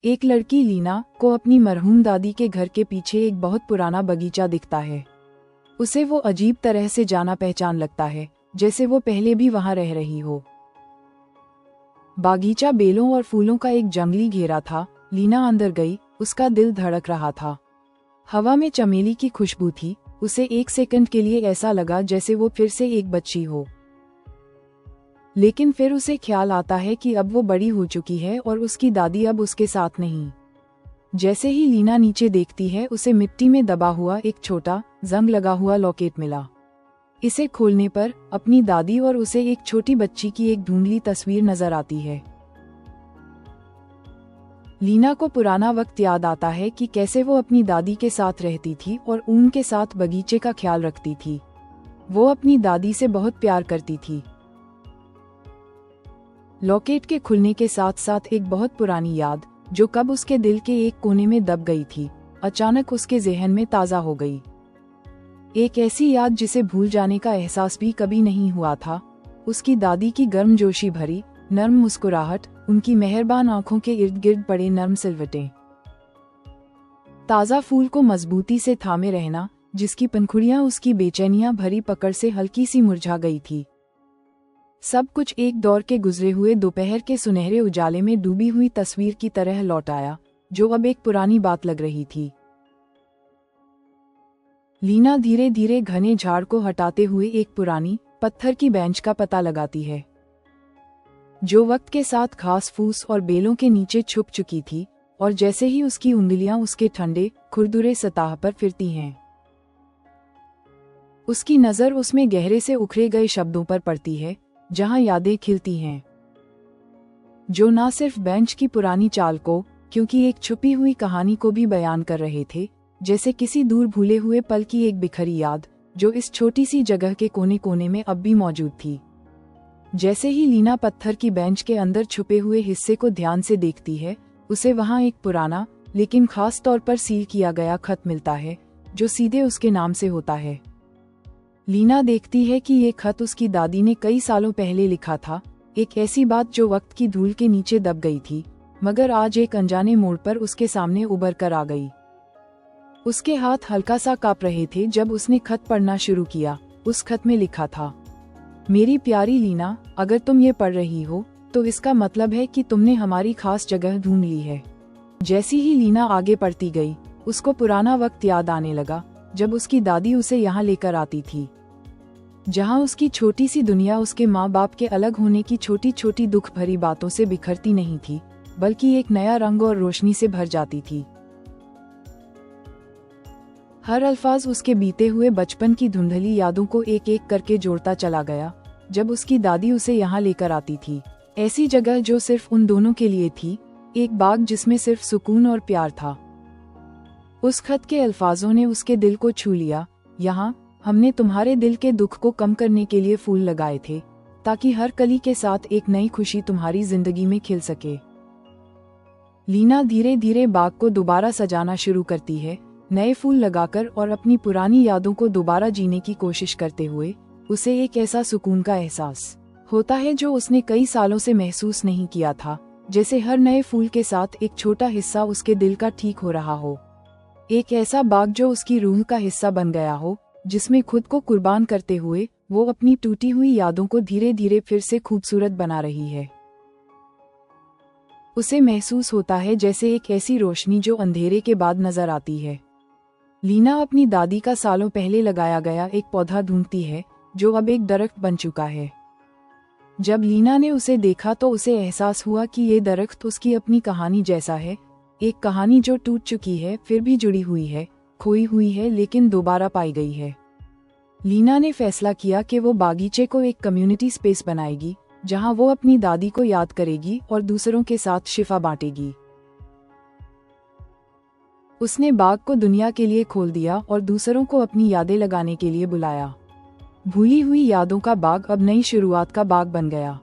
एक लड़की लीना को अपनी मरहूम दादी के घर के पीछे एक बहुत पुराना बगीचा दिखता है। उसे वो अजीब तरह से जाना पहचान लगता है, जैसे वो पहले भी वहां रह रही हो। बागीचा बेलों और फूलों का एक जंगली घेरा था। लीना अंदर गई, उसका दिल धड़क रहा था। हवा में चमेली की खुशबू थी। उसे एक सेकंड के लिए ऐसा लगा जैसे वो फिर से एक बच्ची हो। लेकिन फिर उसे ख्याल आता है कि अब वो बड़ी हो चुकी है और उसकी दादी अब उसके साथ नहीं। जैसे ही लीना नीचे देखती है, उसे मिट्टी में दबा हुआ एक छोटा जंग लगा हुआ लॉकेट मिला। इसे खोलने पर अपनी दादी और उसे एक छोटी बच्ची की एक धुंधली तस्वीर नजर आती है। लीना को पुराना वक्त याद आता है कि कैसे वो अपनी दादी के साथ रहती थी और उनके साथ बगीचे का ख्याल रखती थी। वो अपनी दादी से बहुत प्यार करती थी। लॉकेट के खुलने के साथ साथ एक बहुत पुरानी याद, जो कब उसके दिल के एक कोने में दब गई थी, अचानक उसके ज़हन में ताज़ा हो गई। एक ऐसी याद जिसे भूल जाने का एहसास भी कभी नहीं हुआ था। उसकी दादी की गर्मजोशी भरी नर्म मुस्कुराहट, उनकी मेहरबान आंखों के इर्द गिर्द पड़े नर्म सिलवटें, ताज़ा फूल को मजबूती से थामे रहना, जिसकी पंखुड़ियां उसकी बेचैनियां भरी पकड़ से हल्की सी मुरझा गई थी। सब कुछ एक दौर के गुजरे हुए दोपहर के सुनहरे उजाले में डूबी हुई तस्वीर की तरह लौट आया, जो अब एक पुरानी बात लग रही थी। लीना धीरे धीरे घने झाड़ को हटाते हुए एक पुरानी पत्थर की बेंच का पता लगाती है, जो वक्त के साथ घास फूस और बेलों के नीचे छुप चुकी थी। और जैसे ही उसकी उंगलियां उसके ठंडे खुरदुरे सतह पर फिरती हैं, उसकी नजर उसमें गहरे से उखड़े गए शब्दों पर पड़ती है, जहां यादें खिलती हैं, जो ना सिर्फ बेंच की पुरानी चाल को, क्योंकि एक छुपी हुई कहानी को भी बयान कर रहे थे, जैसे किसी दूर भूले हुए पल की एक बिखरी याद, जो इस छोटी सी जगह के कोने कोने में अब भी मौजूद थी। जैसे ही लीना पत्थर की बेंच के अंदर छुपे हुए हिस्से को ध्यान से देखती है, उसे वहां एक पुराना लेकिन खास तौर पर सील किया गया खत मिलता है, जो सीधे उसके नाम से होता है। लीना देखती है कि ये खत उसकी दादी ने कई सालों पहले लिखा था, एक ऐसी बात जो वक्त की धूल के नीचे दब गई थी, मगर आज एक अनजाने मोड़ पर उसके सामने उभर कर आ गई। उसके हाथ हल्का सा कांप रहे थे जब उसने खत पढ़ना शुरू किया। उस खत में लिखा था, मेरी प्यारी लीना, अगर तुम ये पढ़ रही हो तो इसका मतलब है कि तुमने हमारी खास जगह ढूंढ ली है। जैसी ही लीना आगे बढ़ती गई, उसको पुराना वक्त याद आने लगा, जब उसकी दादी उसे यहाँ लेकर आती थी, जहाँ उसकी छोटी सी दुनिया उसके माँ बाप के अलग होने की छोटी छोटी दुख भरी बातों से बिखरती नहीं थी, बल्कि एक नया रंग और रोशनी से भर जाती थी। हर अल्फाज उसके बीते हुए बचपन की धुंधली यादों को एक एक करके जोड़ता चला गया। जब उसकी दादी उसे यहाँ लेकर आती थी, ऐसी जगह जो सिर्फ उन दोनों के लिए थी, एक बाग जिसमें सिर्फ सुकून और प्यार था। उस खत के अल्फाजों ने उसके दिल को छू लिया। यहाँ हमने तुम्हारे दिल के दुख को कम करने के लिए फूल लगाए थे, ताकि हर कली के साथ एक नई खुशी तुम्हारी जिंदगी में खिल सके। लीना धीरे धीरे बाग को दोबारा सजाना शुरू करती है, नए फूल लगाकर और अपनी पुरानी यादों को दोबारा जीने की कोशिश करते हुए। उसे एक ऐसा सुकून का एहसास होता है जो उसने कई सालों से महसूस नहीं किया था, जैसे हर नए फूल के साथ एक छोटा हिस्सा उसके दिल का ठीक हो रहा हो। एक ऐसा बाग जो उसकी रूह का हिस्सा बन गया हो, जिसमें खुद को कुर्बान करते हुए वो अपनी टूटी हुई यादों को धीरे धीरे फिर से खूबसूरत बना रही है। उसे महसूस होता है जैसे एक ऐसी रोशनी जो अंधेरे के बाद नजर आती है। लीना अपनी दादी का सालों पहले लगाया गया एक पौधा ढूंढती है, जो अब एक दरख्त बन चुका है। जब लीना ने उसे देखा तो उसे एहसास हुआ कि ये दरख्त उसकी अपनी कहानी जैसा है, एक कहानी जो टूट चुकी है फिर भी जुड़ी हुई है, खोई हुई है लेकिन दोबारा पाई गई है। लीना ने फैसला किया कि वो बागीचे को एक कम्युनिटी स्पेस बनाएगी, जहां वो अपनी दादी को याद करेगी और दूसरों के साथ शिफा बांटेगी। उसने बाग को दुनिया के लिए खोल दिया और दूसरों को अपनी यादें लगाने के लिए बुलाया। भूली हुई यादों का बाग अब नई शुरुआत का बाग बन गया।